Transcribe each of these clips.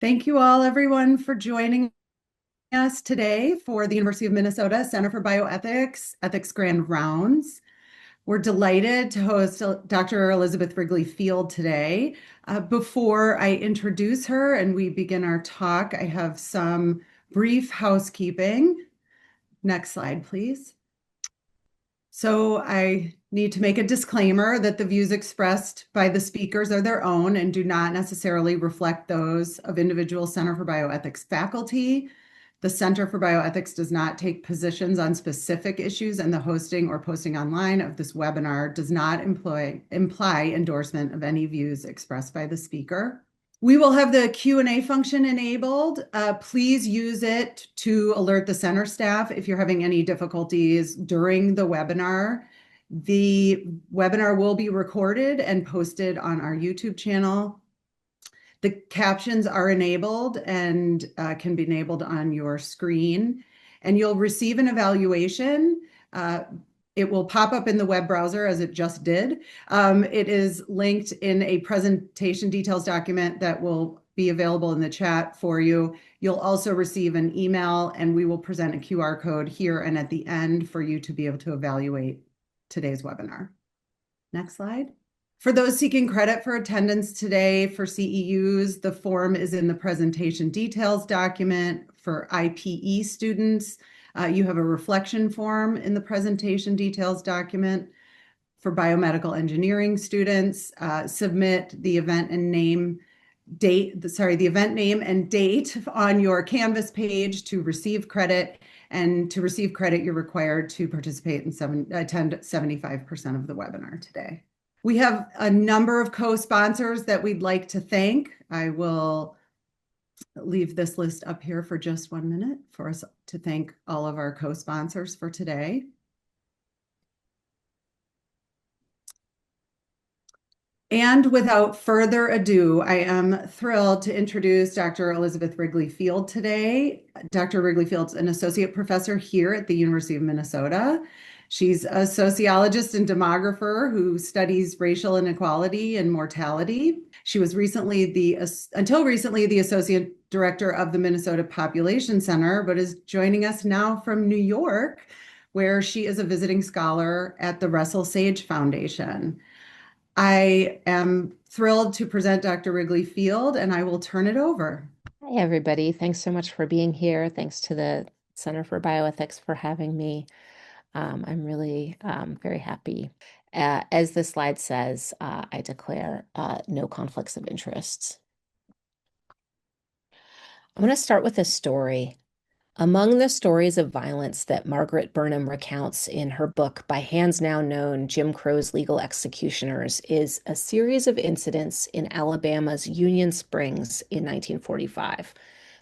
Thank you all, everyone, for joining us today for the University of Minnesota Center for Bioethics Ethics Grand Rounds. We're delighted to host Dr. Elizabeth Wrigley-Field today. Before I introduce her and we begin our talk, I have some brief housekeeping. Next slide, please. So I need to make a disclaimer that the views expressed by the speakers are their own and do not necessarily reflect those of individual Center for Bioethics faculty. The Center for Bioethics does not take positions on specific issues, and the hosting or posting online of this webinar does not imply endorsement of any views expressed by the speaker. We will have the Q&A function enabled. Please use it to alert the center staff if you're having any difficulties during the webinar. The webinar will be recorded and posted on our YouTube channel. The captions are enabled and can be enabled on your screen, and you'll receive an evaluation. It will pop up in the web browser as it just did. It is linked in a presentation details document that will be available in the chat for you. You'll also receive an email, and we will present a QR code here and at the end for you to be able to evaluate today's webinar. Next slide. For those seeking credit for attendance today for CEUs, the form is in the presentation details document. For IPE students, you have a reflection form in the presentation details document. For biomedical engineering students, submit the event name and date on your Canvas page to receive credit. And to receive credit, you're required to participate and attend 75% of the webinar today. We have a number of co-sponsors that we'd like to thank. I will leave this list up here for just 1 minute for us to thank all of our co-sponsors for today. And without further ado, I am thrilled to introduce Dr. Elizabeth Wrigley-Field today. Dr. Wrigley-Field's an associate professor here at the University of Minnesota. She's a sociologist and demographer who studies racial inequality and mortality. She was until recently, the associate director of the Minnesota Population Center, but is joining us now from New York, where she is a visiting scholar at the Russell Sage Foundation. I am thrilled to present Dr. Wrigley-Field, and I will turn it over. Hi, everybody. Thanks so much for being here. Thanks to the Center for Bioethics for having me. I'm really very happy. As the slide says, I declare no conflicts of interest. I'm going to start with a story. Among the stories of violence that Margaret Burnham recounts in her book, by hands now known, Jim Crow's Legal Executioners, is a series of incidents in Alabama's Union Springs in 1945.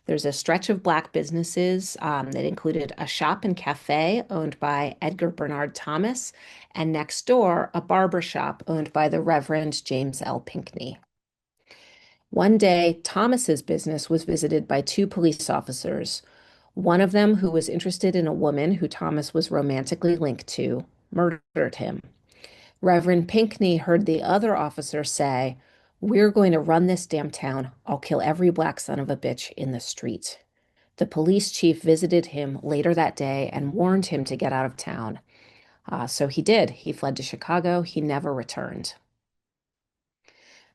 There's a stretch of Black businesses that included a shop and cafe owned by Edgar Bernard Thomas, and next door, a barber shop owned by the Reverend James L. Pinckney. One day, Thomas's business was visited by two police officers. One of them, who was interested in a woman who Thomas was romantically linked to, murdered him. Reverend Pinckney heard the other officer say, "We're going to run this damn town. I'll kill every Black son of a bitch in the street." The police chief visited him later that day and warned him to get out of town. So he did. He fled to Chicago. He never returned.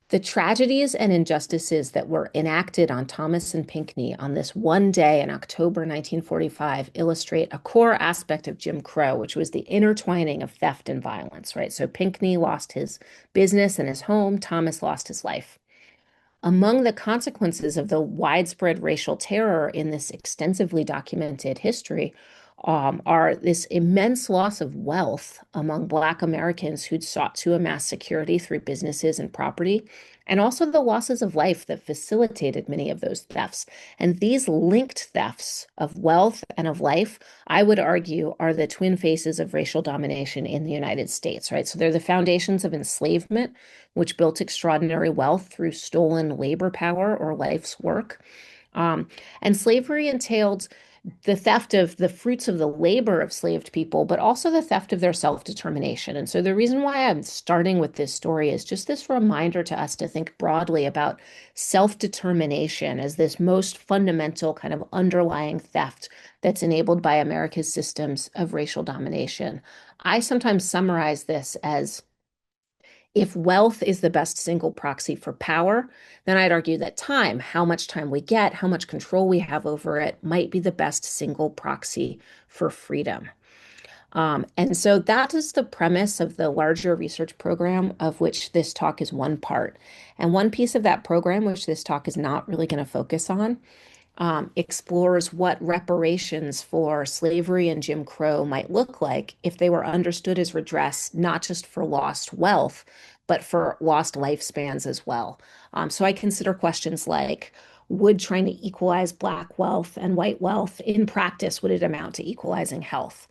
The tragedies and injustices that were enacted on Thomas and Pinckney on this one day in October 1945 illustrate a core aspect of Jim Crow, which was the intertwining of theft and violence, right? So Pinckney lost his business and his home, Thomas lost his life. Among the consequences of the widespread racial terror in this extensively documented history are this immense loss of wealth among Black Americans who'd sought to amass security through businesses and property, and also the losses of life that facilitated many of those thefts. And these linked thefts of wealth and of life, I would argue, are the twin faces of racial domination in the United States, right? So they're the foundations of enslavement, which built extraordinary wealth through stolen labor power or life's work. Um, and slavery entailed the theft of the fruits of the labor of slaved people, but also the theft of their self-determination. And so the reason why I'm starting with this story is just this reminder to us to think broadly about self-determination as this most fundamental kind of underlying theft that's enabled by America's systems of racial domination. I sometimes summarize this as if wealth is the best single proxy for power, then I'd argue that time, how much time we get, how much control we have over it, might be the best single proxy for freedom. And so that is the premise of the larger research program, of which this talk is one part. And one piece of that program, which this talk is not really going to focus on, explores what reparations for slavery and Jim Crow might look like if they were understood as redress, not just for lost wealth, but for lost lifespans as well. So I consider questions like, would trying to equalize Black wealth and white wealth in practice, would it amount to equalizing health?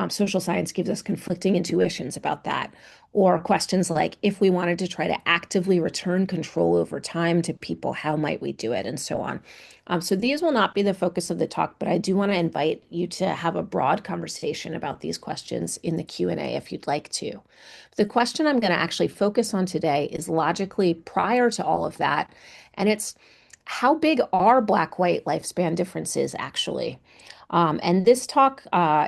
Social science gives us conflicting intuitions about that. Or questions like, if we wanted to try to actively return control over time to people, how might we do it? And so on. So these will not be the focus of the talk, but I do want to invite you to have a broad conversation about these questions in the Q&A if you'd like to. The question I'm going to actually focus on today is logically prior to all of that, and it's how big are Black-white lifespan differences actually? And this talk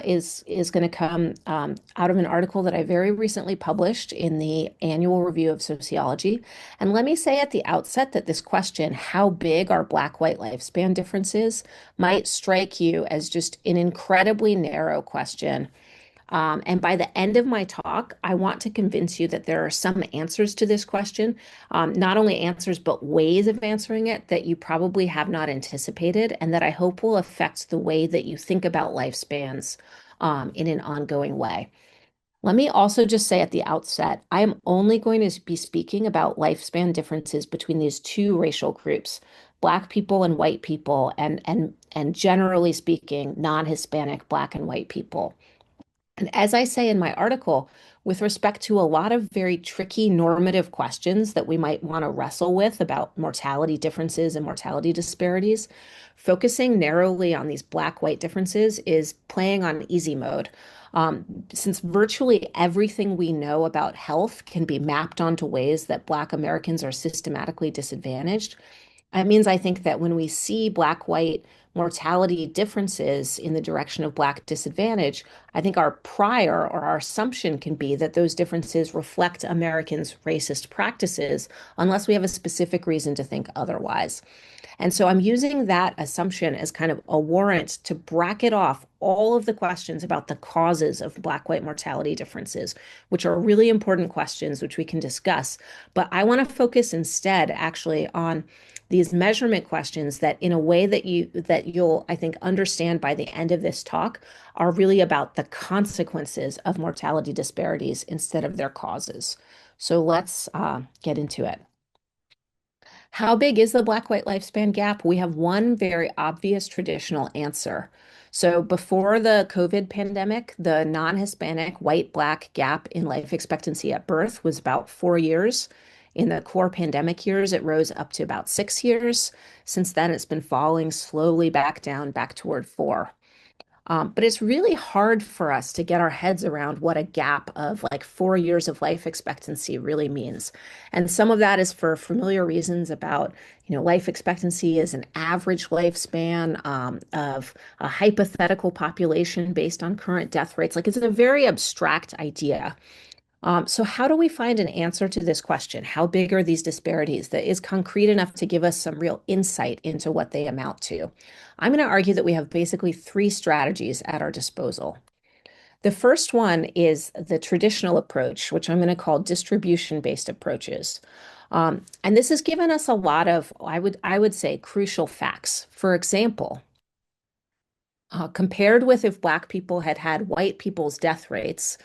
is going to come out of an article that I very recently published in the Annual Review of Sociology. And let me say at the outset that this question, how big are Black-white lifespan differences, might strike you as just an incredibly narrow question. And by the end of my talk, I want to convince you that there are some answers to this question, not only answers, but ways of answering it that you probably have not anticipated, and that I hope will affect the way that you think about lifespans in an ongoing way. Let me also just say at the outset, I am only going to be speaking about lifespan differences between these two racial groups, Black people and white people, and generally speaking, non-Hispanic Black and white people. And as I say in my article, with respect to a lot of very tricky normative questions that we might want to wrestle with about mortality differences and mortality disparities, focusing narrowly on these Black-white differences is playing on easy mode. Since virtually everything we know about health can be mapped onto ways that Black Americans are systematically disadvantaged, it means I think that when we see Black-white mortality differences in the direction of Black disadvantage, I think our prior or our assumption can be that those differences reflect Americans' racist practices, unless we have a specific reason to think otherwise. And so I'm using that assumption as kind of a warrant to bracket off all of the questions about the causes of Black-white mortality differences, which are really important questions, which we can discuss. But I want to focus instead actually on these measurement questions that in a way that you'll, I think, understand by the end of this talk are really about the consequences of mortality disparities instead of their causes. So let's get into it. How big is the Black-white lifespan gap? We have one very obvious traditional answer. So before the COVID pandemic, the non-Hispanic white-Black gap in life expectancy at birth was about 4 years. In the core pandemic years, it rose up to about 6 years. Since then, it's been falling slowly back down, back toward 4. But it's really hard for us to get our heads around what a gap of like 4 years of life expectancy really means. And some of that is for familiar reasons about, life expectancy is an average lifespan of a hypothetical population based on current death rates. Like it's a very abstract idea. So how do we find an answer to this question? How big are these disparities that is concrete enough to give us some real insight into what they amount to? I'm going to argue that we have basically three strategies at our disposal. The first one is the traditional approach, which I'm going to call distribution-based approaches. And this has given us a lot of, I would say, crucial facts. For example, compared with if Black people had had white people's death rates,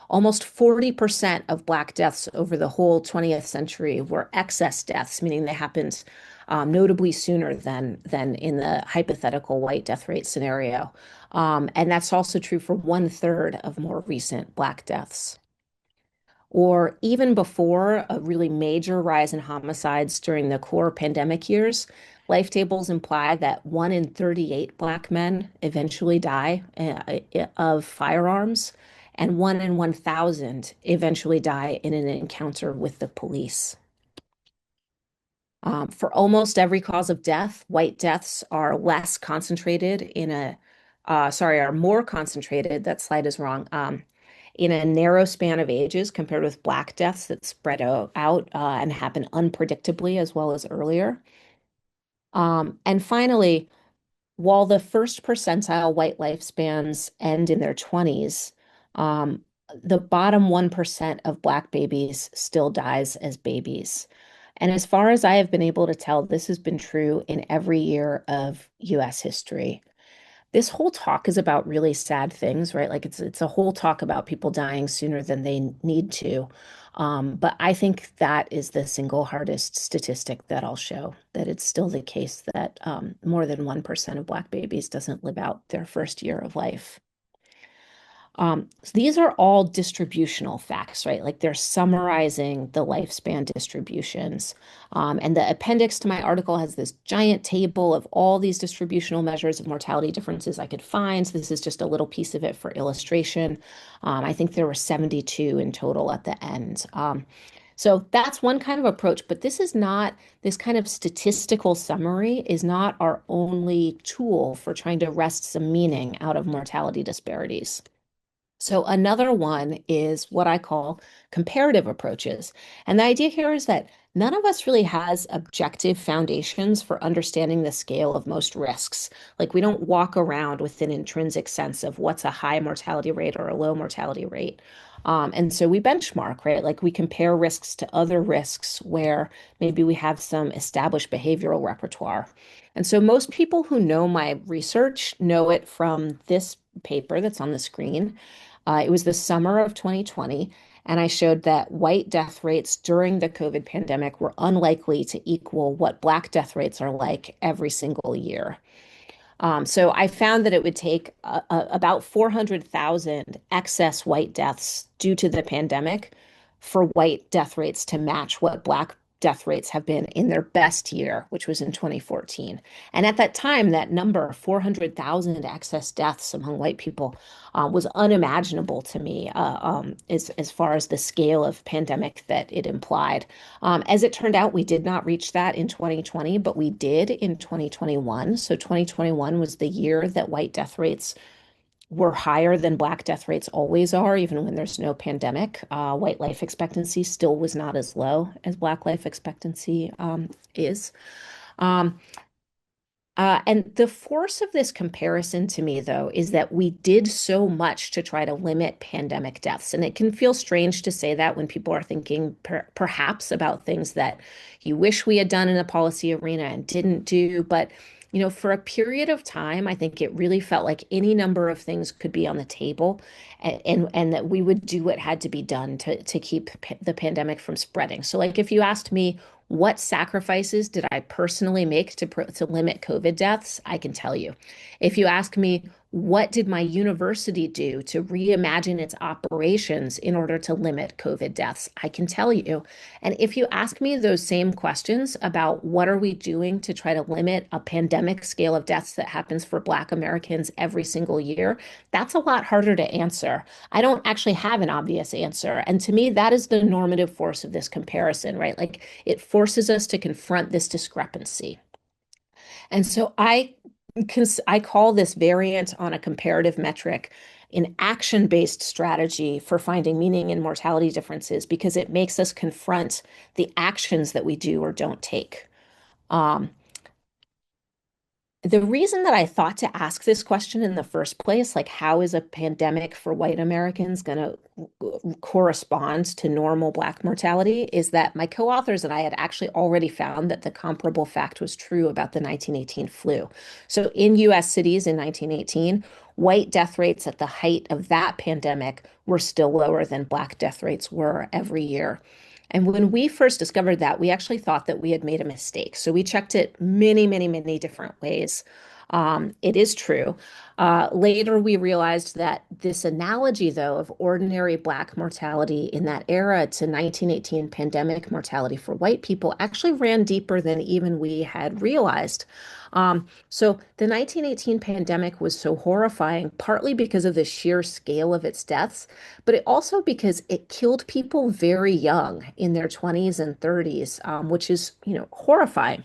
almost 40% of Black deaths over the whole 20th century were excess deaths, meaning they happened notably sooner than in the hypothetical white death rate scenario. And that's also true for 1/3 of more recent Black deaths. Or even before a really major rise in homicides during the core pandemic years, Life tables imply that 1 in 38 Black men eventually die of firearms, and 1 in 1,000 eventually die in an encounter with the police. For almost every cause of death, white deaths are less concentrated are more concentrated, that slide is wrong, in a narrow span of ages compared with Black deaths that spread out and happen unpredictably as well as earlier. And finally, while the first percentile white lifespans end in their 20s, um, the bottom 1% of Black babies still dies as babies. And as far as I have been able to tell, this has been true in every year of US history. This whole talk is about really sad things, right? Like it's a whole talk about people dying sooner than they need to. But I think that is the single hardest statistic that I'll show, that it's still the case that more than 1% of Black babies doesn't live out their first year of life. So these are all distributional facts, right? Like they're summarizing the lifespan distributions. And the appendix to my article has this giant table of all these distributional measures of mortality differences I could find. So this is just a little piece of it for illustration. I think there were 72 in total at the end. So that's one kind of approach, but this kind of statistical summary is not our only tool for trying to wrest some meaning out of mortality disparities. So another one is what I call comparative approaches. And the idea here is that none of us really has objective foundations for understanding the scale of most risks. Like we don't walk around with an intrinsic sense of what's a high mortality rate or a low mortality rate. And so we benchmark, right? Like we compare risks to other risks where maybe we have some established behavioral repertoire. And so most people who know my research know it from this paper that's on the screen. It was the summer of 2020, and I showed that white death rates during the COVID pandemic were unlikely to equal what Black death rates are like every single year. So I found that it would take about 400,000 excess white deaths due to the pandemic for white death rates to match what Black death rates have been in their best year, which was in 2014. And at that time, that number, 400,000 excess deaths among white people, was unimaginable to me as far as the scale of pandemic that it implied. As it turned out, we did not reach that in 2020, but we did in 2021. So 2021 was the year that white death rates were higher than Black death rates always are, even when there's no pandemic. White life expectancy still was not as low as Black life expectancy is. Um, and the force of this comparison to me, though, is that we did so much to try to limit pandemic deaths. And it can feel strange to say that when people are thinking perhaps about things that you wish we had done in the policy arena and didn't do. But, for a period of time, I think it really felt like any number of things could be on the table and that we would do what had to be done to keep the pandemic from spreading. So, like, if you asked me, what sacrifices did I personally make to limit COVID deaths? I can tell you. If you ask me, what did my university do to reimagine its operations in order to limit COVID deaths? I can tell you. And if you ask me those same questions about what are we doing to try to limit a pandemic scale of deaths that happens for Black Americans every single year, that's a lot harder to answer. I don't actually have an obvious answer. And to me, that is the normative force of this comparison, right? Like it forces us to confront this discrepancy. And so I call this variant on a comparative metric an action-based strategy for finding meaning in mortality differences because it makes us confront the actions that we do or don't take. Um, the reason that I thought to ask this question in the first place, like how is a pandemic for white Americans going to correspond to normal Black mortality, is that my co-authors and I had actually already found that the comparable fact was true about the 1918 flu. So in US cities in 1918, white death rates at the height of that pandemic were still lower than Black death rates were every year. And when we first discovered that, we actually thought that we had made a mistake. So we checked it many, many, many different ways. It is true. Later, we realized that this analogy, though, of ordinary Black mortality in that era to 1918 pandemic mortality for white people actually ran deeper than even we had realized. So the 1918 pandemic was so horrifying, partly because of the sheer scale of its deaths, but it also because it killed people very young in their 20s and 30s, which is, horrifying.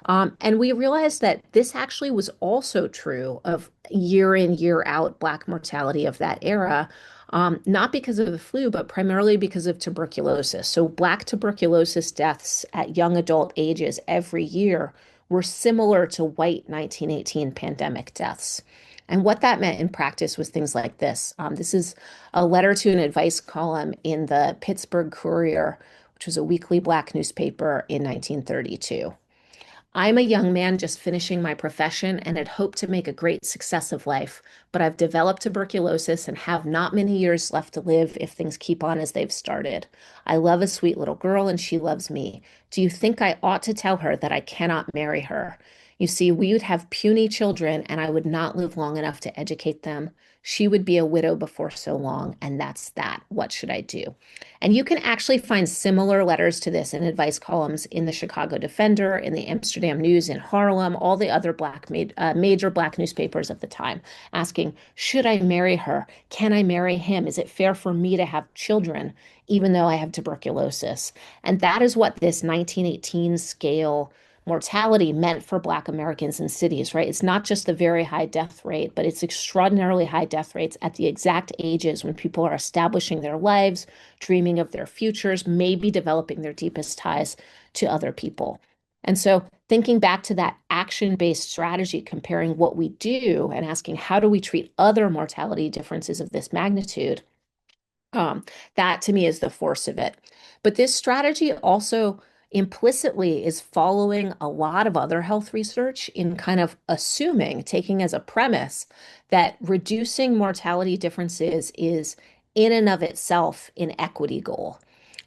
And we realized that this actually was also true of year in, year out Black mortality of that era, not because of the flu, but primarily because of tuberculosis. So, Black tuberculosis deaths at young adult ages every year were similar to white 1918 pandemic deaths. And what that meant in practice was things like this. This is a letter to an advice column in the Pittsburgh Courier, which was a weekly Black newspaper in 1932. I'm a young man just finishing my profession and had hoped to make a great success of life, but I've developed tuberculosis and have not many years left to live if things keep on as they've started. I love a sweet little girl and she loves me. Do you think I ought to tell her that I cannot marry her? You see, we would have puny children and I would not live long enough to educate them. She would be a widow before so long, and that's that. What should I do? And you can actually find similar letters to this in advice columns in the Chicago Defender, in the Amsterdam News, in Harlem, all the other major Black newspapers of the time, asking, should I marry her? Can I marry him? Is it fair for me to have children, even though I have tuberculosis? And that is what this 1918 scale mortality meant for Black Americans in cities, right? It's not just the very high death rate, but it's extraordinarily high death rates at the exact ages when people are establishing their lives, dreaming of their futures, maybe developing their deepest ties to other people. And so, thinking back to that action based strategy, comparing what we do and asking how do we treat other mortality differences of this magnitude, um, that to me is the force of it. But this strategy also implicitly is following a lot of other health research in kind of assuming, taking as a premise, that reducing mortality differences is in and of itself an equity goal.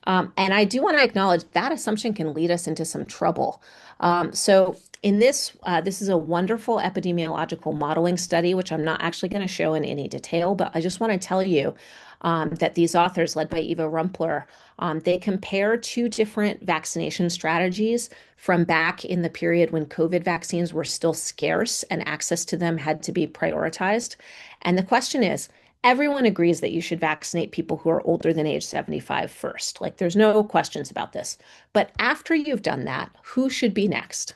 And I do want to acknowledge that assumption can lead us into some trouble. So in this is a wonderful epidemiological modeling study, which I'm not actually going to show in any detail, but I just want to tell you that these authors, led by Eva Rumpler, they compare two different vaccination strategies from back in the period when COVID vaccines were still scarce and access to them had to be prioritized. And the question is, everyone agrees that you should vaccinate people who are older than age 75 first. Like, there's no questions about this. But after you've done that, who should be next?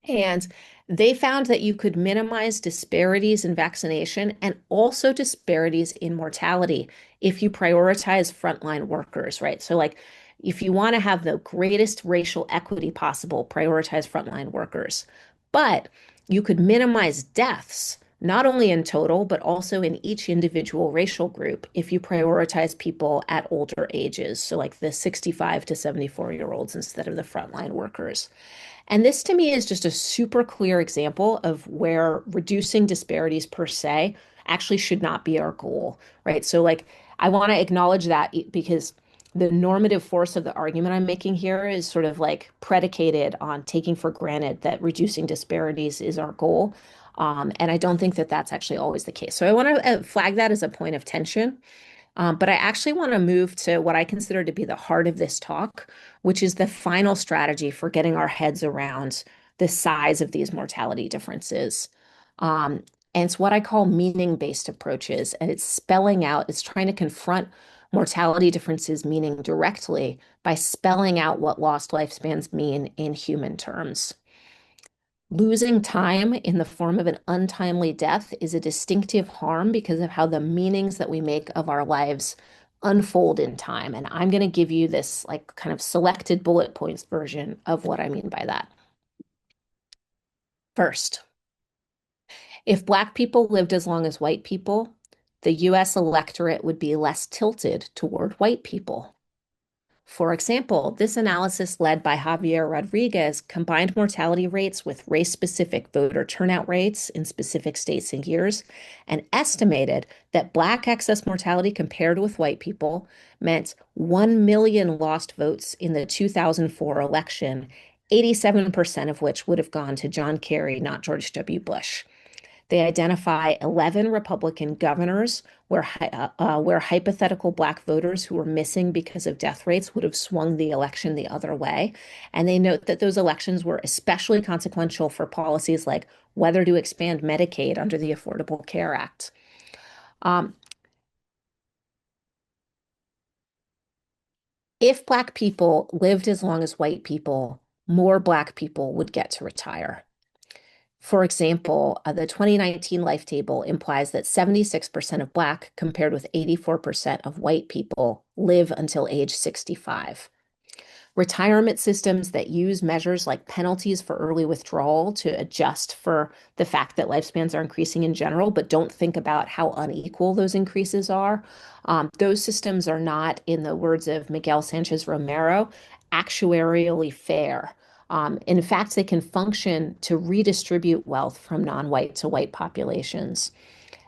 And they found that you could minimize disparities in vaccination and also disparities in mortality if you prioritize frontline workers, right? So, like, if you want to have the greatest racial equity possible, prioritize frontline workers. But you could minimize deaths, not only in total, but also in each individual racial group if you prioritize people at older ages. So, like the 65 to 74-year-olds instead of the frontline workers. And this to me is just a super clear example of where reducing disparities per se actually should not be our goal, right? So, like, I want to acknowledge that because the normative force of the argument I'm making here is sort of like predicated on taking for granted that reducing disparities is our goal. And I don't think that that's actually always the case. So I want to flag that as a point of tension. But I actually want to move to what I consider to be the heart of this talk, which is the final strategy for getting our heads around the size of these mortality differences. Um, and it's what I call meaning-based approaches. And it's spelling out, it's trying to confront mortality differences meaning directly by spelling out what lost lifespans mean in human terms. Losing time in the form of an untimely death is a distinctive harm because of how the meanings that we make of our lives unfold in time. And I'm going to give you this like kind of selected bullet points version of what I mean by that. First, if Black people lived as long as white people, the US electorate would be less tilted toward white people. For example, this analysis led by Javier Rodriguez combined mortality rates with race-specific voter turnout rates in specific states and years and estimated that Black excess mortality compared with white people meant 1 million lost votes in the 2004 election 87% of which would have gone to John Kerry, not George W. Bush. They identify 11 Republican governors where hypothetical Black voters who were missing because of death rates would have swung the election the other way. And they note that those elections were especially consequential for policies like whether to expand Medicaid under the Affordable Care Act. Um, if Black people lived as long as white people, more Black people would get to retire. For example, the 2019 life table implies that 76% of Black, compared with 84% of white people, live until age 65. Retirement systems that use measures like penalties for early withdrawal to adjust for the fact that lifespans are increasing in general, but don't think about how unequal those increases are. Those systems are not, in the words of Miguel Sanchez Romero, actuarially fair. In fact, they can function to redistribute wealth from non-white to white populations.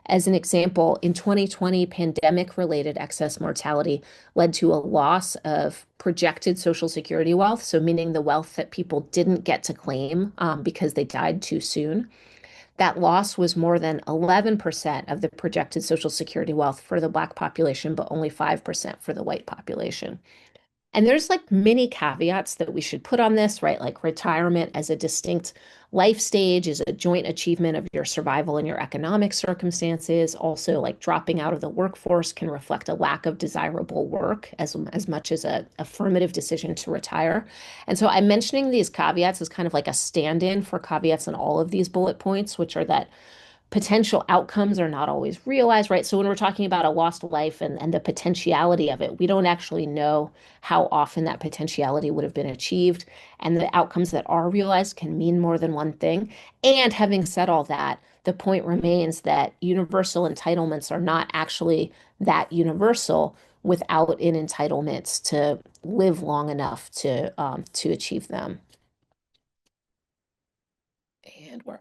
As an example, in 2020, pandemic-related excess mortality led to a loss of projected Social Security wealth, so meaning the wealth that people didn't get to claim because they died too soon. That loss was more than 11% of the projected Social Security wealth for the Black population, but only 5% for the white population. And there's like many caveats that we should put on this, right? Like retirement as a distinct life stage is a joint achievement of your survival and your economic circumstances. Also, like dropping out of the workforce can reflect a lack of desirable work as much as a affirmative decision to retire. And so I'm mentioning these caveats as kind of like a stand-in for caveats in all of these bullet points, which are that potential outcomes are not always realized, right? So when we're talking about a lost life and the potentiality of it, we don't actually know how often that potentiality would have been achieved. And the outcomes that are realized can mean more than one thing. And having said all that, the point remains that universal entitlements are not actually that universal without an entitlement to live long enough to achieve them. And we're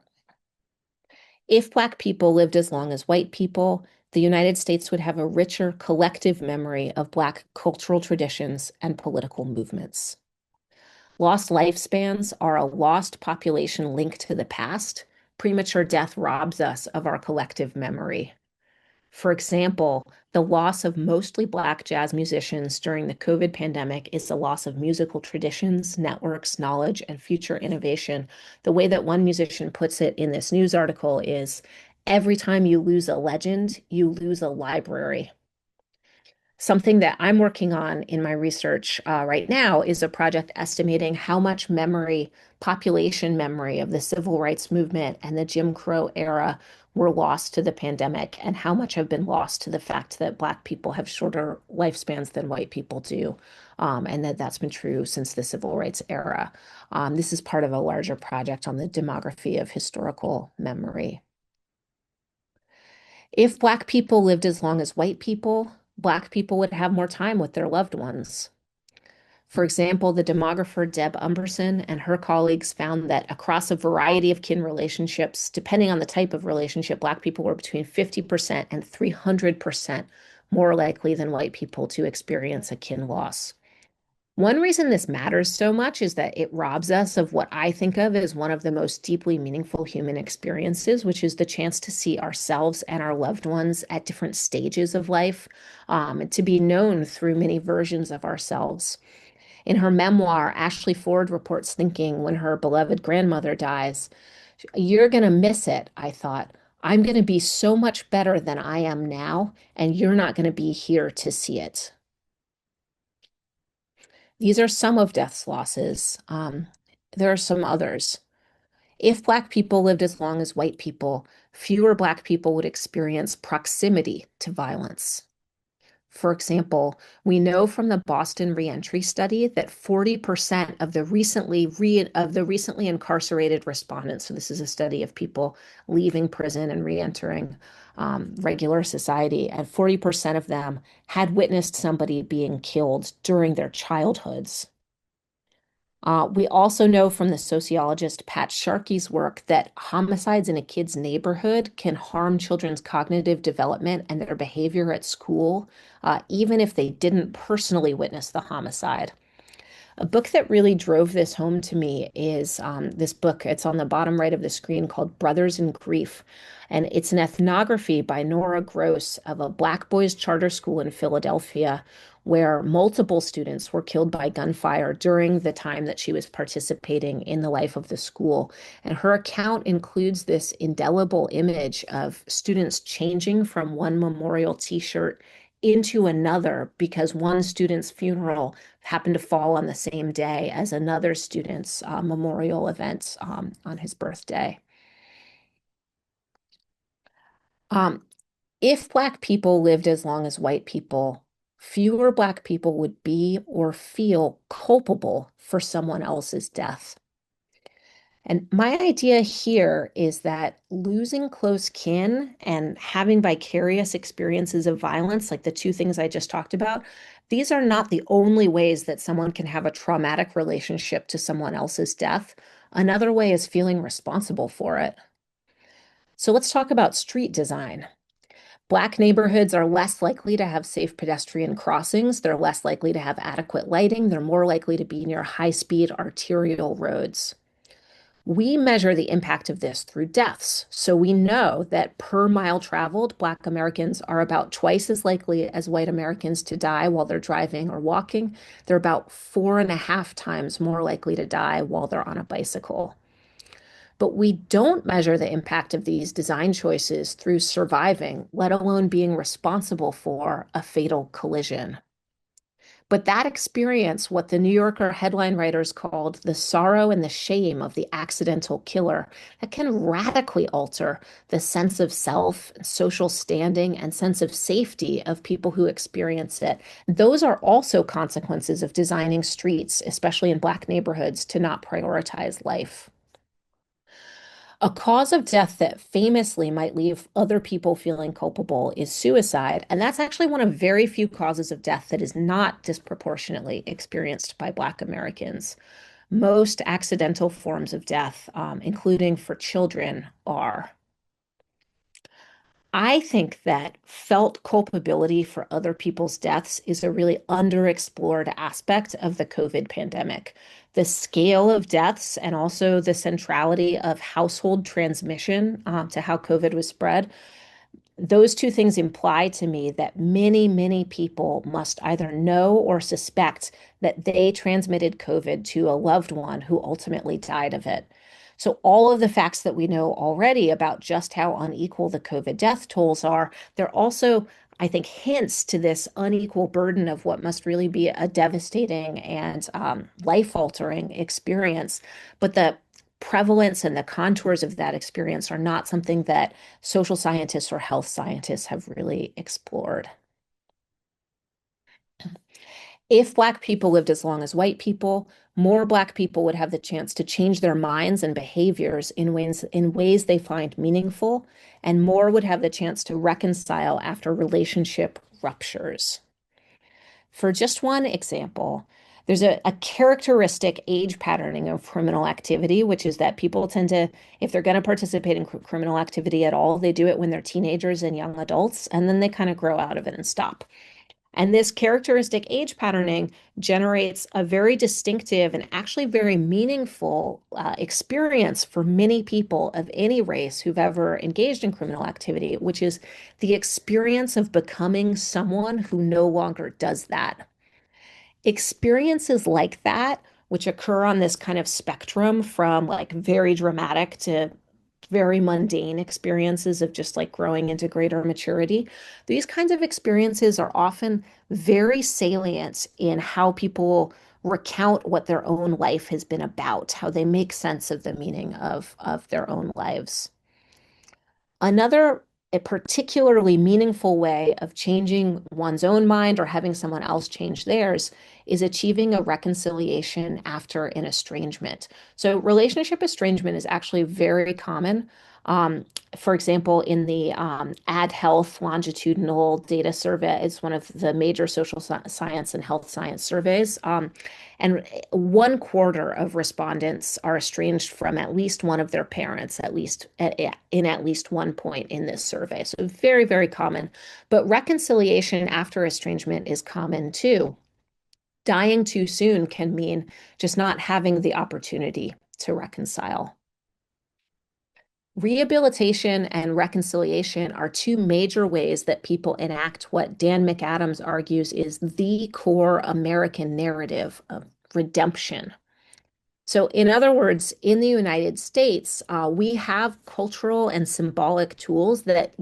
If Black people lived as long as white people, the United States would have a richer collective memory of Black cultural traditions and political movements. Lost lifespans are a lost population linked to the past. Premature death robs us of our collective memory. For example, the loss of mostly Black jazz musicians during the COVID pandemic is the loss of musical traditions, networks, knowledge, and future innovation. The way that one musician puts it in this news article is every time you lose a legend, you lose a library. Something that I'm working on in my research right now is a project estimating how much memory, population memory of the civil rights movement and the Jim Crow era were lost to the pandemic, and how much have been lost to the fact that Black people have shorter lifespans than white people do, and that's been true since the civil rights era. This is part of a larger project on the demography of historical memory. If Black people lived as long as white people, Black people would have more time with their loved ones. For example, the demographer Deb Umberson and her colleagues found that across a variety of kin relationships, depending on the type of relationship, Black people were between 50% and 300% more likely than white people to experience a kin loss. One reason this matters so much is that it robs us of what I think of as one of the most deeply meaningful human experiences, which is the chance to see ourselves and our loved ones at different stages of life, to be known through many versions of ourselves. In her memoir, Ashley Ford reports thinking when her beloved grandmother dies, "You're going to miss it," I thought. "I'm going to be so much better than I am now, and you're not going to be here to see it." These are some of death's losses. There are some others. If Black people lived as long as white people, fewer Black people would experience proximity to violence. For example, we know from the Boston reentry study that 40% of the recently incarcerated respondents, so this is a study of people leaving prison and reentering regular society, and 40% of them had witnessed somebody being killed during their childhoods. We also know from the sociologist Pat Sharkey's work that homicides in a kid's neighborhood can harm children's cognitive development and their behavior at school, even if they didn't personally witness the homicide. A book that really drove this home to me is this book. It's on the bottom right of the screen called Brothers in Grief. And it's an ethnography by Nora Gross of a Black boys charter school in Philadelphia, where multiple students were killed by gunfire during the time that she was participating in the life of the school. And her account includes this indelible image of students changing from one memorial t-shirt into another because one student's funeral happened to fall on the same day as another student's memorial event on his birthday. Um, if Black people lived as long as white people, fewer Black people would be or feel culpable for someone else's death. And my idea here is that losing close kin and having vicarious experiences of violence, like the two things I just talked about, these are not the only ways that someone can have a traumatic relationship to someone else's death. Another way is feeling responsible for it. So let's talk about street design. Black neighborhoods are less likely to have safe pedestrian crossings. They're less likely to have adequate lighting. They're more likely to be near high-speed arterial roads. We measure the impact of this through deaths. So we know that per mile traveled, Black Americans are about twice as likely as white Americans to die while they're driving or walking. They're about 4.5 times more likely to die while they're on a bicycle. But we don't measure the impact of these design choices through surviving, let alone being responsible for a fatal collision. But that experience, what the New Yorker headline writers called the sorrow and the shame of the accidental killer, that can radically alter the sense of self, social standing, and sense of safety of people who experience it. Those are also consequences of designing streets, especially in Black neighborhoods, to not prioritize life. A cause of death that famously might leave other people feeling culpable is suicide. And that's actually one of very few causes of death that is not disproportionately experienced by Black Americans. Most accidental forms of death, including for children, are. I think that felt culpability for other people's deaths is a really underexplored aspect of the COVID pandemic. The scale of deaths and also the centrality of household transmission to how COVID was spread, those two things imply to me that many, many people must either know or suspect that they transmitted COVID to a loved one who ultimately died of it. So, all of the facts that we know already about just how unequal the COVID death tolls are, they're also, I think, hints to this unequal burden of what must really be a devastating and life-altering experience. But the prevalence and the contours of that experience are not something that social scientists or health scientists have really explored. If Black people lived as long as white people, more Black people would have the chance to change their minds and behaviors in ways they find meaningful, and more would have the chance to reconcile after relationship ruptures. For just one example, there's a characteristic age patterning of criminal activity, which is that people tend to, if they're going to participate in criminal activity at all, they do it when they're teenagers and young adults, and then they kind of grow out of it and stop. And this characteristic age patterning generates a very distinctive and actually very meaningful experience for many people of any race who've ever engaged in criminal activity, which is the experience of becoming someone who no longer does that. Experiences like that, which occur on this kind of spectrum from like very dramatic to very mundane experiences of just like growing into greater maturity, these kinds of experiences are often very salient in how people recount what their own life has been about, how they make sense of the meaning of their own lives. Another a particularly meaningful way of changing one's own mind or having someone else change theirs is achieving a reconciliation after an estrangement. So, relationship estrangement is actually very common. For example, in the Ad Health longitudinal data survey, it's one of the major social science and health science surveys. And 1/4 of respondents are estranged from at least one of their parents, at least in at least one point in this survey. So very, very common. But reconciliation after estrangement is common too. Dying too soon can mean just not having the opportunity to reconcile. Rehabilitation and reconciliation are two major ways that people enact what Dan McAdams argues is the core American narrative of redemption. So, in other words, in the United States, we have cultural and symbolic tools that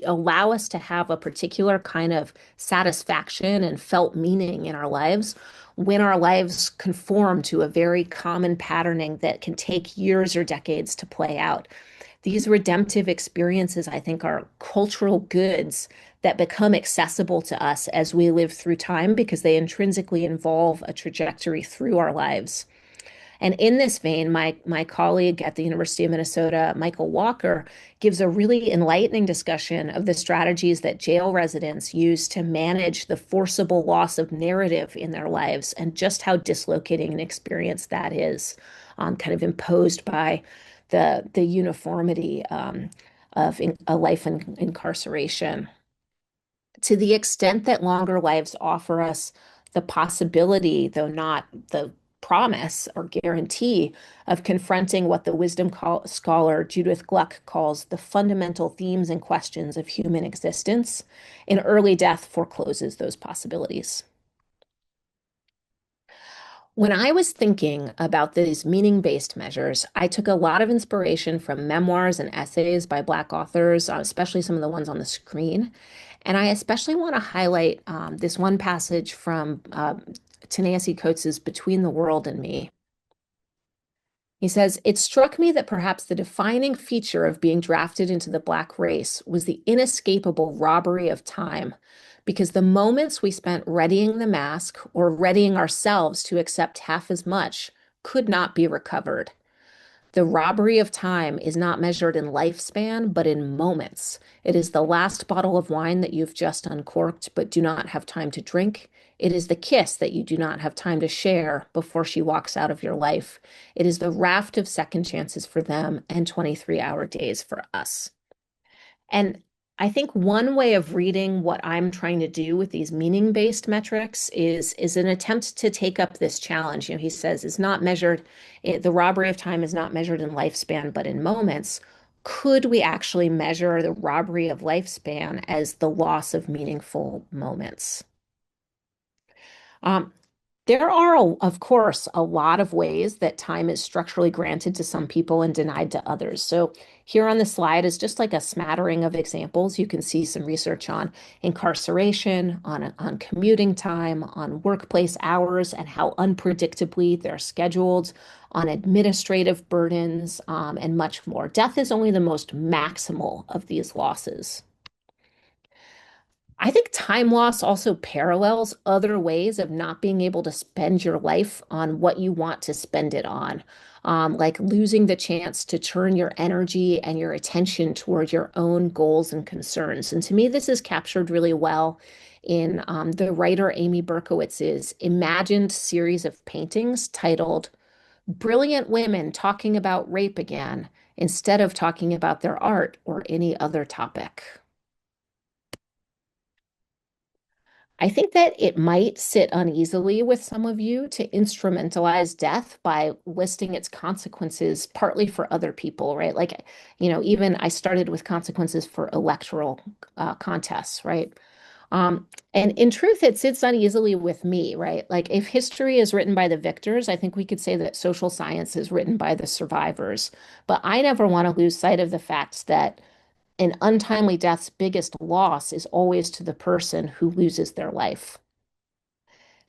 allow us to have a particular kind of satisfaction and felt meaning in our lives when our lives conform to a very common patterning that can take years or decades to play out. These redemptive experiences, I think, are cultural goods that become accessible to us as we live through time because they intrinsically involve a trajectory through our lives. And in this vein, my colleague at the University of Minnesota, Michael Walker, gives a really enlightening discussion of the strategies that jail residents use to manage the forcible loss of narrative in their lives and just how dislocating an experience that is, kind of imposed by the uniformity of a life in incarceration. To the extent that longer lives offer us the possibility, though not the promise or guarantee, of confronting what the scholar Judith Gluck calls the fundamental themes and questions of human existence, an early death forecloses those possibilities. When I was thinking about these meaning-based measures, I took a lot of inspiration from memoirs and essays by Black authors, especially some of the ones on the screen. And I especially want to highlight this one passage from Ta-Nehisi Coates's Between the World and Me. He says, "It struck me that perhaps the defining feature of being drafted into the Black race was the inescapable robbery of time, because the moments we spent readying the mask or readying ourselves to accept half as much could not be recovered. The robbery of time is not measured in lifespan, but in moments. It is the last bottle of wine that you've just uncorked, but do not have time to drink. It is the kiss that you do not have time to share before she walks out of your life. It is the raft of second chances for them and 23-hour days for us." And I think one way of reading what I'm trying to do with these meaning-based metrics is an attempt to take up this challenge. He says it's not measured, the robbery of time is not measured in lifespan, but in moments. Could we actually measure the robbery of lifespan as the loss of meaningful moments? Um, there are, of course, a lot of ways that time is structurally granted to some people and denied to others. So here on the slide is just like a smattering of examples. You can see some research on incarceration, on commuting time, on workplace hours, and how unpredictably they're scheduled, on administrative burdens, and much more. Death is only the most maximal of these losses. I think time loss also parallels other ways of not being able to spend your life on what you want to spend it on, like losing the chance to turn your energy and your attention toward your own goals and concerns. And to me, this is captured really well in the writer Amy Berkowitz's imagined series of paintings titled "Brilliant Women Talking About Rape Again" instead of talking about their art or any other topic. I think that it might sit uneasily with some of you to instrumentalize death by listing its consequences partly for other people, right? Like, even I started with consequences for electoral contests, right? And in truth, it sits uneasily with me, right? Like, if history is written by the victors, I think we could say that social science is written by the survivors. But I never want to lose sight of the fact that an untimely death's biggest loss is always to the person who loses their life.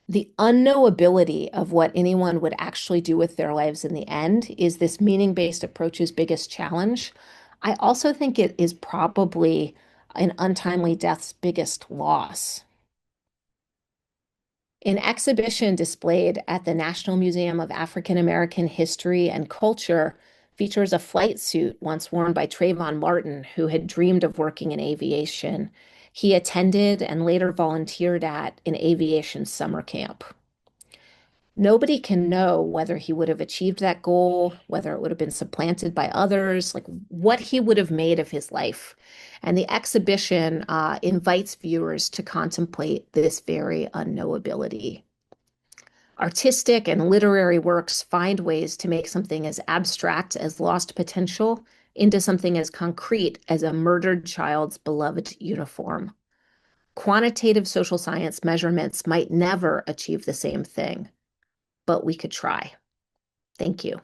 The unknowability of what anyone would actually do with their lives in the end is this meaning-based approach's biggest challenge. I also think it is probably an untimely death's biggest loss. An exhibition displayed at the National Museum of African American History and Culture features a flight suit once worn by Trayvon Martin, who had dreamed of working in aviation. He attended and later volunteered at an aviation summer camp. Nobody can know whether he would have achieved that goal, whether it would have been supplanted by others, like what he would have made of his life. And the exhibition invites viewers to contemplate this very unknowability. Artistic and literary works find ways to make something as abstract as lost potential into something as concrete as a murdered child's beloved uniform. Quantitative social science measurements might never achieve the same thing, but we could try. Thank you.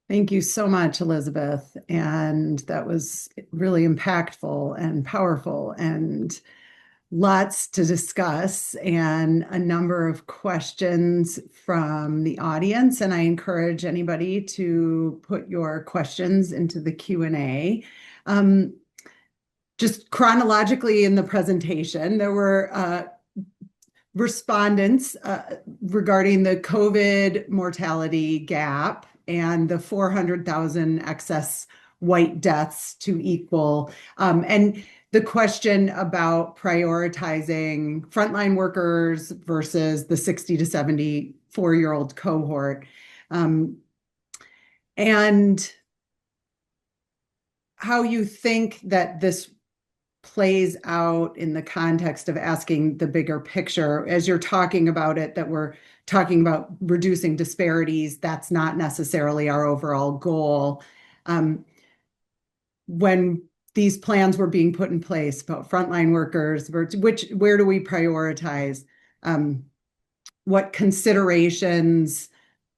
Thank you so much, Elizabeth. And that was really impactful and powerful and lots to discuss and a number of questions from the audience. And I encourage anybody to put your questions into the Q&A. Just chronologically in the presentation, there were respondents regarding the COVID mortality gap and the 400,000 excess white deaths to equal. And the question about prioritizing frontline workers versus the 60 to 74-year-old cohort. And how you think that this plays out in the context of asking the bigger picture as you're talking about it, that we're talking about reducing disparities. That's not necessarily our overall goal. When these plans were being put in place about frontline workers, where do we prioritize? What considerations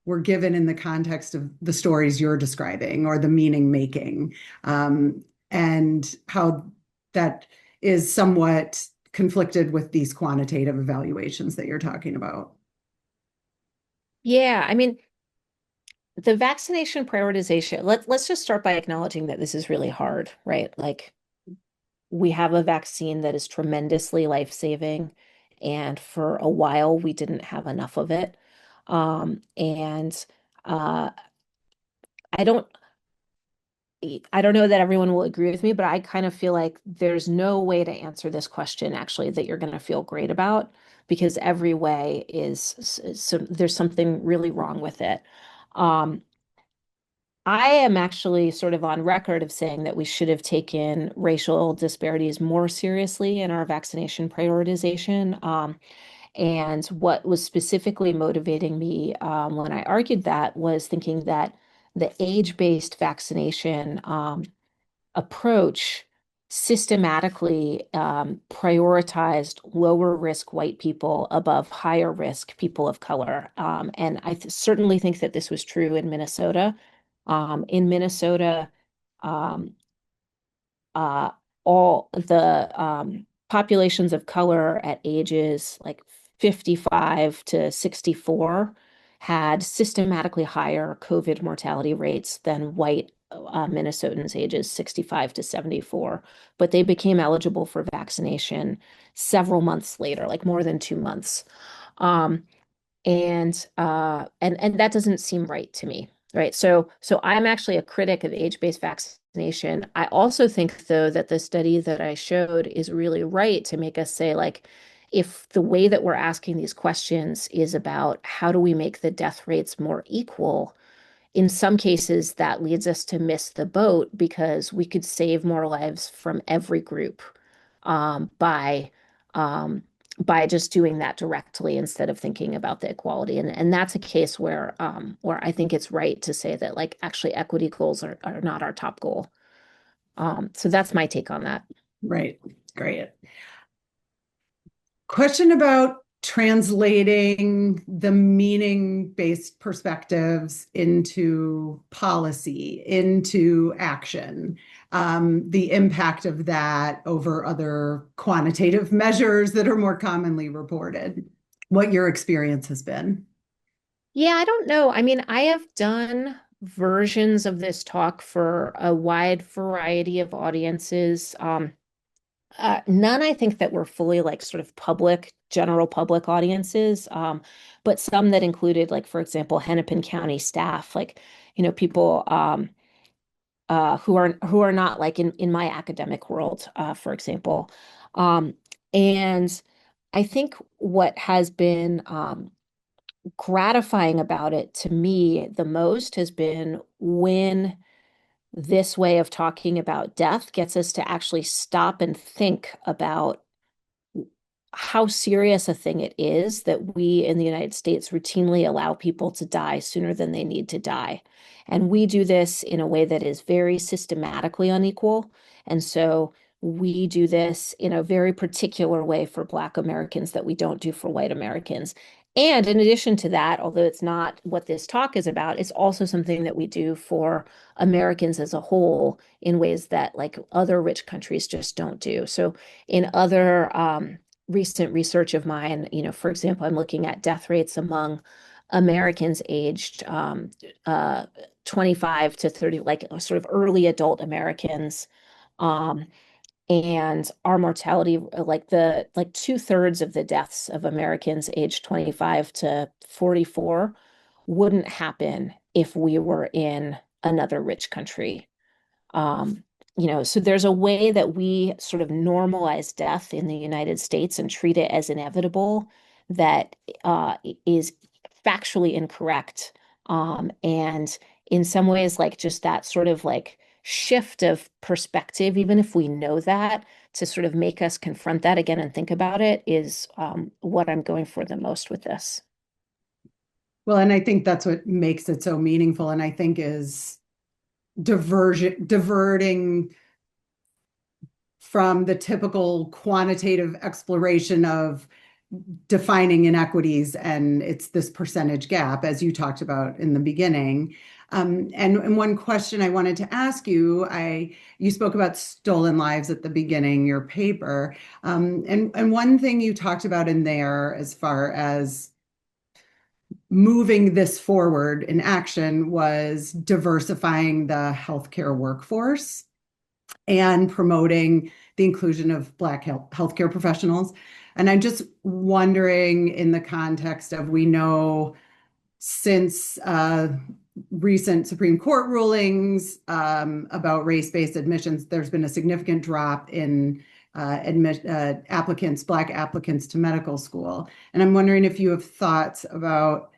were given in the context of the stories you're describing or the meaning making, and how that is somewhat conflicted with these quantitative evaluations that you're talking about. Yeah, I mean, the vaccination prioritization, let's just start by acknowledging that this is really hard, right? Like we have a vaccine that is tremendously life-saving, and for a while we didn't have enough of it. And I don't I don't know that everyone will agree with me, but I kind of feel like there's no way to answer this question actually that you're going to feel great about because every way is so there's something really wrong with it. Um, I am actually sort of on record of saying that we should have taken racial disparities more seriously in our vaccination prioritization. And what was specifically motivating me when I argued that was thinking that the age-based vaccination approach systematically prioritized lower risk white people above higher risk people of color. And I certainly think that this was true in Minnesota. In Minnesota, um, uh, all the populations of color at ages like 55 to 64 had systematically higher COVID mortality rates than white Minnesotans ages 65 to 74, but they became eligible for vaccination several months later, like more than 2 months. Um, and that doesn't seem right to me, right? So I'm actually a critic of age-based vaccination. I also think though that the study that I showed is really right to make us say like if the way that we're asking these questions is about how do we make the death rates more equal, in some cases that leads us to miss the boat because we could save more lives from every group um, by um, by just doing that directly instead of thinking about the equality. And that's a case where I think it's right to say that like actually equity goals are not our top goal. So that's my take on that. Right. Great. Question about translating the meaning-based perspectives into policy, into action, the impact of that over other quantitative measures that are more commonly reported, what your experience has been. Yeah, I don't know. I mean, I have done versions of this talk for a wide variety of audiences. None, I think, that were fully like sort of public, general public audiences, but some that included, like, for example, Hennepin County staff, like, people who are not like in my academic world, for example. Um, and I think what has been gratifying about it to me the most has been when this way of talking about death gets us to actually stop and think about how serious a thing it is that we in the United States routinely allow people to die sooner than they need to die. And we do this in a way that is very systematically unequal. And so we do this in a very particular way for Black Americans that we don't do for white Americans. And in addition to that, although it's not what this talk is about, it's also something that we do for Americans as a whole in ways that like other rich countries just don't do. So in other recent research of mine, for example, I'm looking at death rates among Americans aged 25 to 30, like sort of early adult Americans. Um, and our mortality, like two-thirds of the deaths of Americans aged 25 to 44 wouldn't happen if we were in another rich country. Um, so there's a way that we sort of normalize death in the United States and treat it as inevitable that is factually incorrect. And in some ways, like just that sort of like shift of perspective, even if we know that, to sort of make us confront that again and think about it is what I'm going for the most with this. Well, and I think that's what makes it so meaningful, and I think is diverting from the typical quantitative exploration of defining inequities, and it's this percentage gap, as you talked about in the beginning. And one question I wanted to ask you, you spoke about stolen lives at the beginning, your paper, and one thing you talked about in there, as far as moving this forward in action, was diversifying the healthcare workforce and promoting the inclusion of Black healthcare professionals. And I'm just wondering, in the context of, we know since recent Supreme Court rulings about race-based admissions, there's been a significant drop in Black applicants to medical school. And I'm wondering if you have thoughts about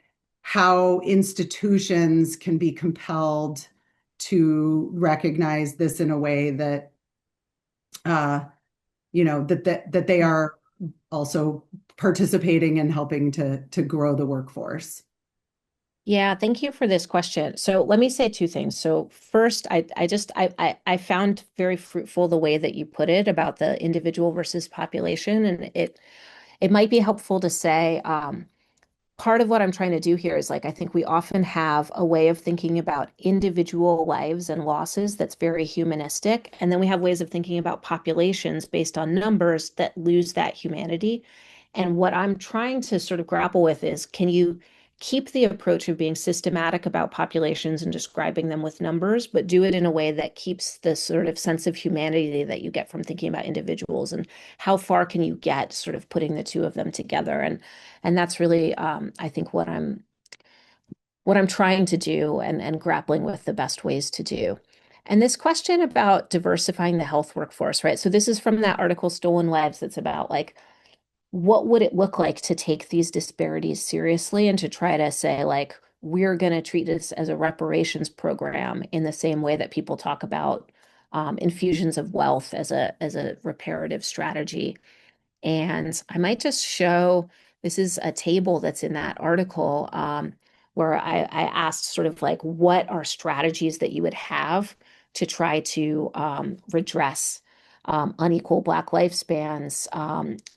how institutions can be compelled to recognize this in a way that uh, that they are also participating and helping to grow the workforce. Yeah, thank you for this question. So let me say two things. So first, I found very fruitful the way that you put it about the individual versus population, and it might be helpful to say part of what I'm trying to do here is like I think we often have a way of thinking about individual lives and losses that's very humanistic, and then we have ways of thinking about populations based on numbers that lose that humanity. And what I'm trying to sort of grapple with is can you keep the approach of being systematic about populations and describing them with numbers, but do it in a way that keeps the sort of sense of humanity that you get from thinking about individuals, and how far can you get sort of putting the two of them together? And that's really, I think, what I'm trying to do and grappling with the best ways to do. And this question about diversifying the health workforce, right? So this is from that article, Stolen Lives, that's about like, what would it look like to take these disparities seriously and to try to say, like, we're going to treat this as a reparations program in the same way that people talk about infusions of wealth as a reparative strategy. And I might just show, this is a table that's in that article where I asked sort of like, what are strategies that you would have to try to redress unequal Black lifespans?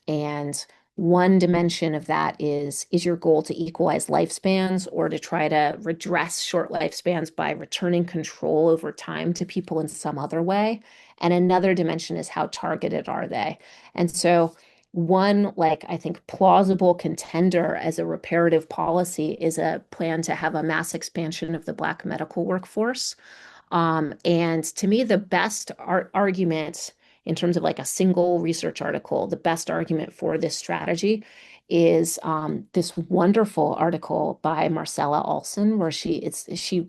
And one dimension of that is your goal to equalize lifespans or to try to redress short lifespans by returning control over time to people in some other way? And another dimension is how targeted are they? And so one, like, I think plausible contender as a reparative policy is a plan to have a mass expansion of the Black medical workforce. And to me, the best argument in terms of like a single research article, the best argument for this strategy is this wonderful article by Marcella Olson, where she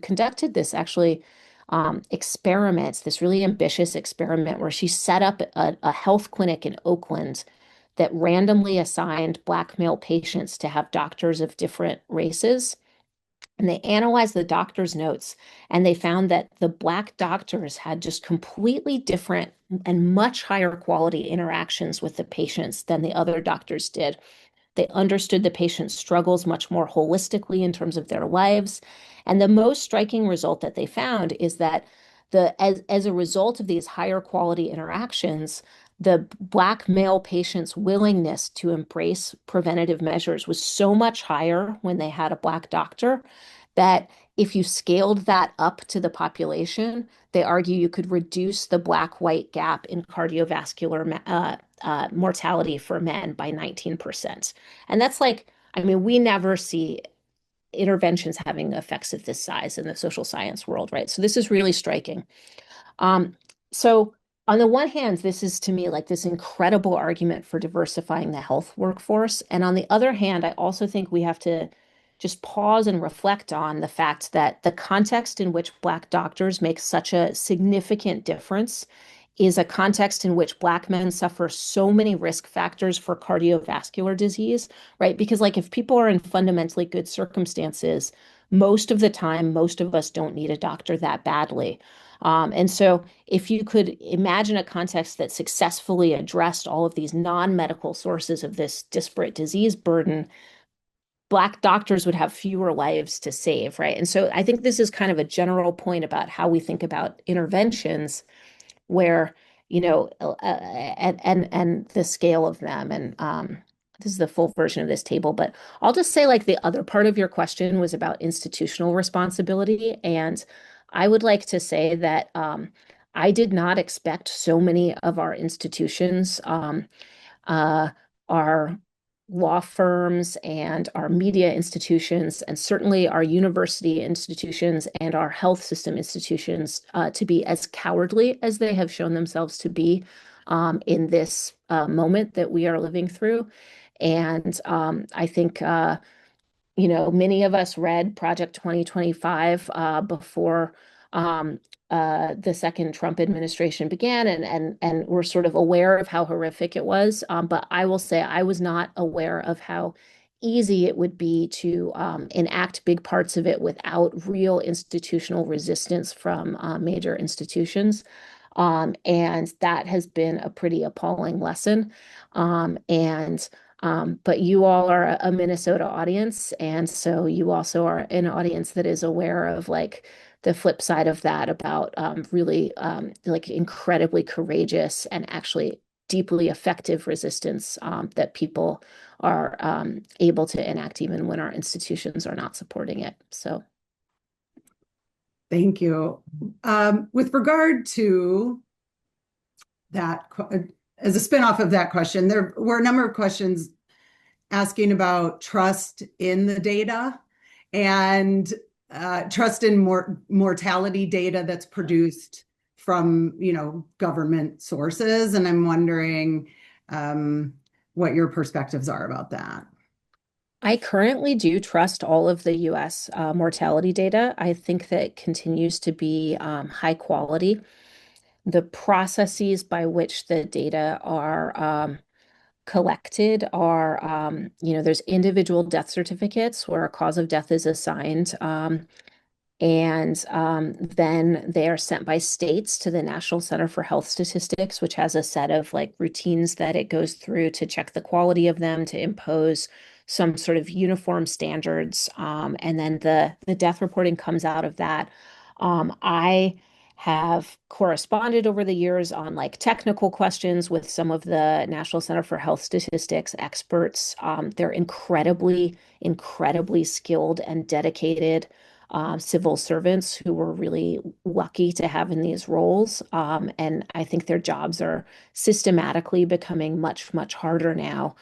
conducted this actually experiment, this really ambitious experiment where she set up a health clinic in Oakland that randomly assigned Black male patients to have doctors of different races. And they analyzed the doctor's notes and they found that the Black doctors had just completely different and much higher quality interactions with the patients than the other doctors did. They understood the patient's struggles much more holistically in terms of their lives. And the most striking result that they found is that as a result of these higher quality interactions, the Black male patient's willingness to embrace preventative measures was so much higher when they had a Black doctor that if you scaled that up to the population, they argue you could reduce the Black-white gap in cardiovascular mortality for men by 19%. And that's like, I mean, we never see interventions having effects of this size in the social science world, right? So this is really striking. Um, so on the one hand, this is to me like this incredible argument for diversifying the health workforce. And on the other hand, I also think we have to just pause and reflect on the fact that the context in which Black doctors make such a significant difference is a context in which Black men suffer so many risk factors for cardiovascular disease, right? Because like if people are in fundamentally good circumstances, most of the time, most of us don't need a doctor that badly. And so, if you could imagine a context that successfully addressed all of these non-medical sources of this disparate disease burden, Black doctors would have fewer lives to save, right? And so, I think this is kind of a general point about how we think about interventions where, and the scale of them. And this is the full version of this table, but I'll just say like the other part of your question was about institutional responsibility. And I would like to say that I did not expect so many of our institutions uh, our law firms and our media institutions, and certainly our university institutions and our health system institutions to be as cowardly as they have shown themselves to be in this moment that we are living through. And I think many of us read Project 2025 before um, the second Trump administration began, and we're sort of aware of how horrific it was. But I will say I was not aware of how easy it would be to enact big parts of it without real institutional resistance from major institutions. And that has been a pretty appalling lesson. But you all are a Minnesota audience, and so you also are an audience that is aware of like the flip side of that about really like incredibly courageous and actually deeply effective resistance that people are able to enact even when our institutions are not supporting it. So Thank you. With regard to that, as a spinoff of that question, there were a number of questions asking about trust in the data and trust in mortality data that's produced from, government sources. And I'm wondering what your perspectives are about that. I currently do trust all of the US mortality data. I think that it continues to be high quality. The processes by which the data are collected are, there's individual death certificates where a cause of death is assigned. And then they are sent by states to the National Center for Health Statistics, which has a set of like routines that it goes through to check the quality of them, to impose some sort of uniform standards. And then the death reporting comes out of that. I have corresponded over the years on like technical questions with some of the National Center for Health Statistics experts. They're incredibly, incredibly skilled and dedicated civil servants who were really lucky to have in these roles. And I think their jobs are systematically becoming much, much harder now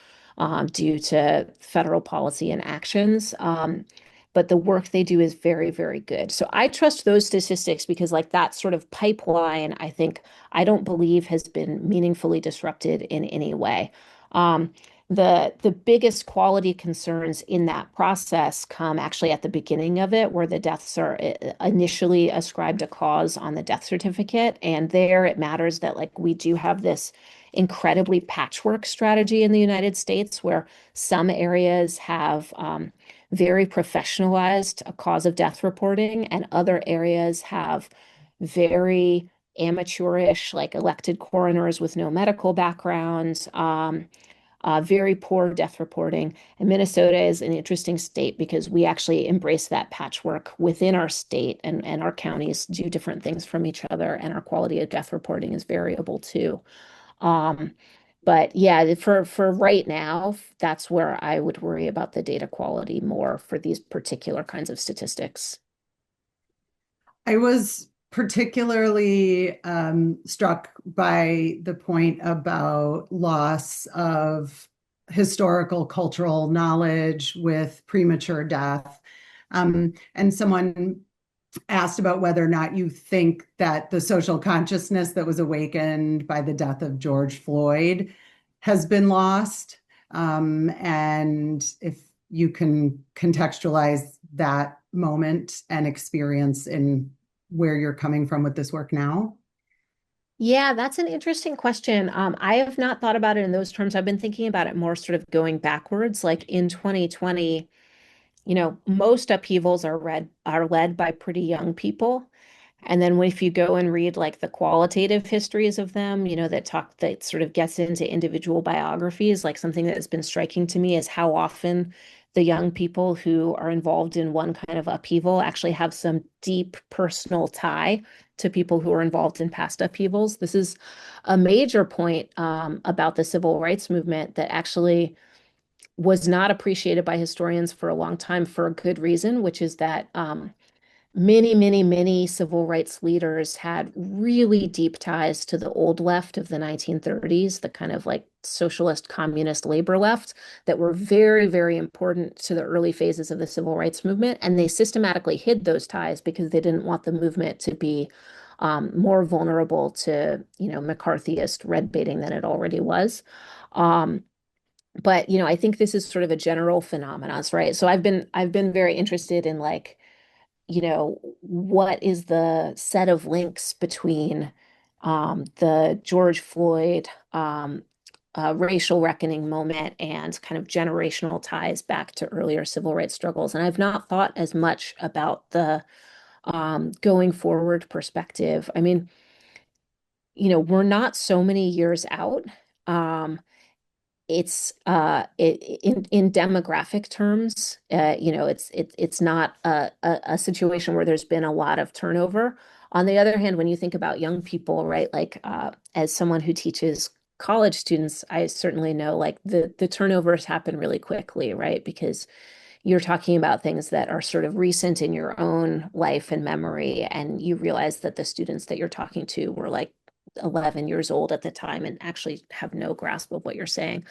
due to federal policy and actions. But the work they do is very, very good. So I trust those statistics because, like, that sort of pipeline, I don't believe has been meaningfully disrupted in any way. Um, the biggest quality concerns in that process come actually at the beginning of it, where the deaths are initially ascribed a cause on the death certificate. And there it matters that like we do have this incredibly patchwork strategy in the United States where some areas have very professionalized cause of death reporting, and other areas have very amateurish, like elected coroners with no medical backgrounds, very poor death reporting. And Minnesota is an interesting state because we actually embrace that patchwork within our state, and our counties do different things from each other, and our quality of death reporting is variable too. Um, but yeah, for right now, that's where I would worry about the data quality more for these particular kinds of statistics. I was particularly struck by the point about loss of historical cultural knowledge with premature death. And someone asked about whether or not you think that the social consciousness that was awakened by the death of George Floyd has been lost. And if you can contextualize that moment and experience in where you're coming from with this work now. Yeah, that's an interesting question. I have not thought about it in those terms. I've been thinking about it more sort of going backwards. Like in 2020, most upheavals are led by pretty young people. And then if you go and read like the qualitative histories of them, that sort of gets into individual biographies, like something that has been striking to me is how often the young people who are involved in one kind of upheaval actually have some deep personal tie to people who are involved in past upheavals. This is a major point about the civil rights movement that actually was not appreciated by historians for a long time for a good reason, which is that many, many, many civil rights leaders had really deep ties to the old left of the 1930s, the kind of like socialist, communist, labor left that were very, very important to the early phases of the civil rights movement. And they systematically hid those ties because they didn't want the movement to be more vulnerable to, McCarthyist red baiting than it already was. Um, but I think this is sort of a general phenomenon, right? So I've been very interested in like, what is the set of links between the George Floyd racial reckoning moment and kind of generational ties back to earlier civil rights struggles. And I've not thought as much about the going forward perspective. I mean, we're not so many years out. Um, in demographic terms, it's not a situation where there's been a lot of turnover. On the other hand, when you think about young people, right, like as someone who teaches college students, I certainly know like the turnovers happen really quickly, right? Because you're talking about things that are sort of recent in your own life and memory, and you realize that the students that you're talking to were like 11 years old at the time and actually have no grasp of what you're saying.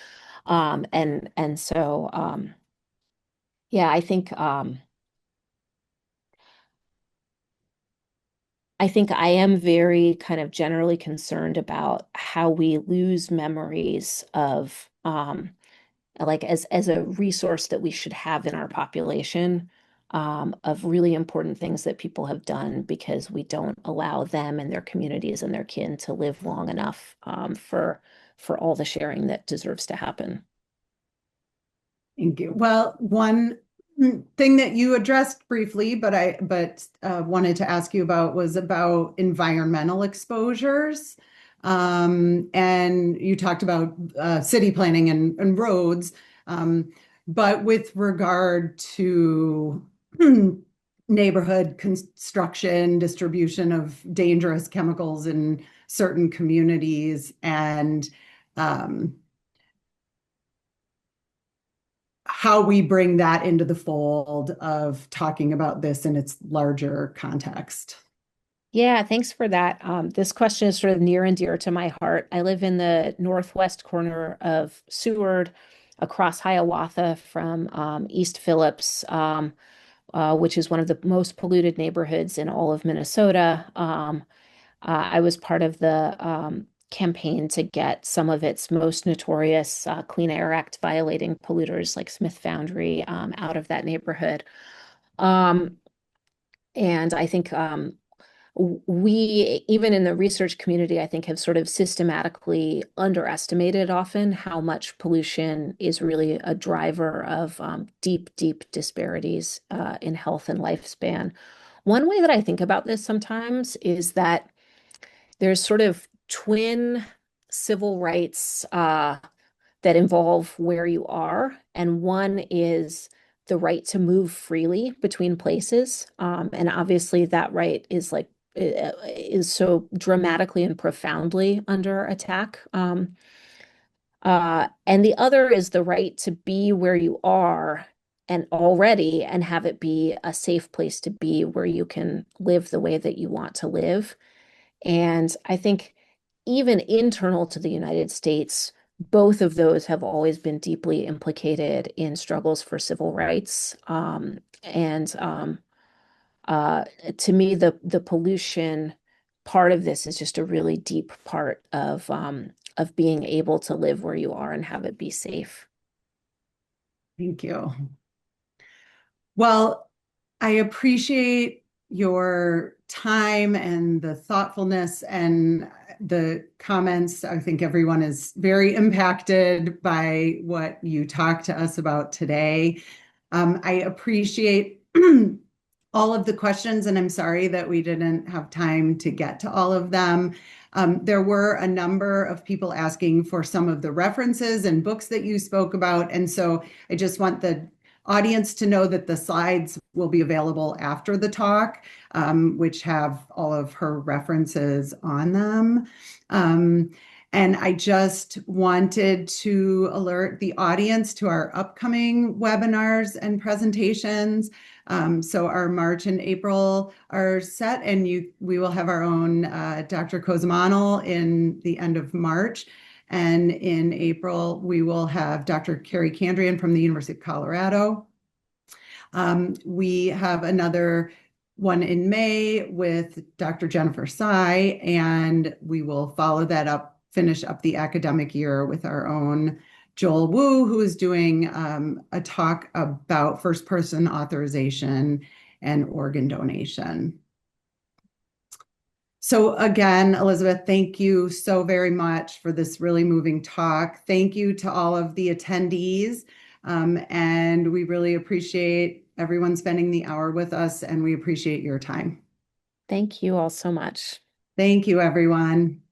And so yeah, I think I am very kind of generally concerned about how we lose memories of like as a resource that we should have in our population, of really important things that people have done because we don't allow them and their communities and their kin to live long enough for all the sharing that deserves to happen. Thank you. Well, one thing that you addressed briefly, but wanted to ask you about was about environmental exposures. And you talked about city planning and roads. Um, but with regard to neighborhood construction, distribution of dangerous chemicals in certain communities, and um, how we bring that into the fold of talking about this in its larger context. Yeah, thanks for that. This question is sort of near and dear to my heart. I live in the northwest corner of Seward, across Hiawatha from East Phillips, which is one of the most polluted neighborhoods in all of Minnesota. I was part of the campaign to get some of its most notorious Clean Air Act violating polluters like Smith Foundry out of that neighborhood. Um, and I think we, even in the research community, I think have sort of systematically underestimated often how much pollution is really a driver of deep, deep disparities in health and lifespan. One way that I think about this sometimes is that there's sort of twin civil rights that involve where you are, and one is the right to move freely between places. And obviously, that right is so dramatically and profoundly under attack. And the other is the right to be where you are and already and have it be a safe place to be where you can live the way that you want to live. And I think even internal to the United States, both of those have always been deeply implicated in struggles for civil rights. And uh, to me, the pollution part of this is just a really deep part of being able to live where you are and have it be safe. Thank you. Well, I appreciate your time and the thoughtfulness and the comments. I think everyone is very impacted by what you talked to us about today. I appreciate all of the questions, and I'm sorry that we didn't have time to get to all of them. There were a number of people asking for some of the references and books that you spoke about, and so I just want the audience to know that the slides will be available after the talk, which have all of her references on them. Um, and I just wanted to alert the audience to our upcoming webinars and presentations. So our March and April are set, and we will have our own Dr. Kozemanel in the end of March. And in April, we will have Dr. Carrie Candrian from the University of Colorado. We have another one in May with Dr. Jennifer Tsai, and we will follow that up, finish up the academic year with our own Joel Wu, who is doing a talk about first-person authorization and organ donation. So again, Elizabeth, thank you so very much for this really moving talk. Thank you to all of the attendees. And we really appreciate everyone spending the hour with us, and we appreciate your time. Thank you all so much. Thank you, everyone.